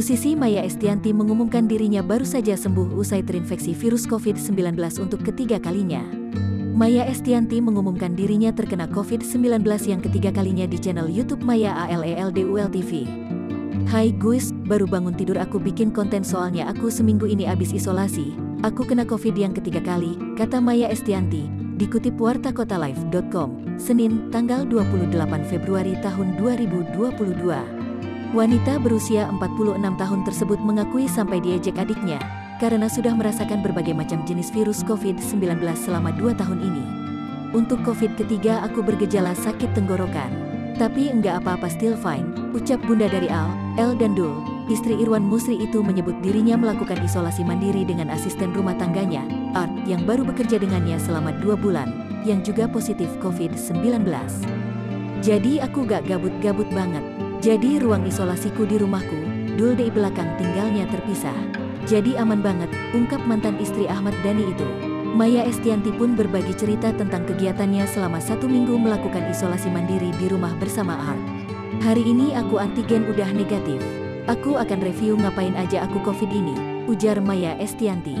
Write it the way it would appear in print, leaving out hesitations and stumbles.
Musisi Maya Estianty mengumumkan dirinya baru saja sembuh usai terinfeksi virus COVID-19 untuk ketiga kalinya. Maya Estianty mengumumkan dirinya terkena COVID-19 yang ketiga kalinya di channel YouTube Maya ALELDUL TV. "Hai guys, baru bangun tidur aku bikin konten soalnya aku seminggu ini abis isolasi. Aku kena COVID yang ketiga kali," kata Maya Estianty, dikutip wartakotalive.com, Senin, tanggal 28 Februari tahun 2022. Wanita berusia 46 tahun tersebut mengakui sampai diejek adiknya, karena sudah merasakan berbagai macam jenis virus COVID-19 selama 2 tahun ini. "Untuk COVID ketiga aku bergejala sakit tenggorokan. Tapi enggak apa-apa, still fine," ucap bunda dari L dan Dul, istri Irwan Musri itu menyebut dirinya melakukan isolasi mandiri dengan asisten rumah tangganya, Art, yang baru bekerja dengannya selama 2 bulan, yang juga positif COVID-19. "Jadi aku gak gabut-gabut banget. Jadi ruang isolasiku di rumahku, Dul di belakang tinggalnya terpisah. Jadi aman banget," ungkap mantan istri Ahmad Dhani itu. Maya Estianty pun berbagi cerita tentang kegiatannya selama 1 minggu melakukan isolasi mandiri di rumah bersama Art. "Hari ini aku antigen udah negatif. Aku akan review ngapain aja aku COVID ini," ujar Maya Estianty.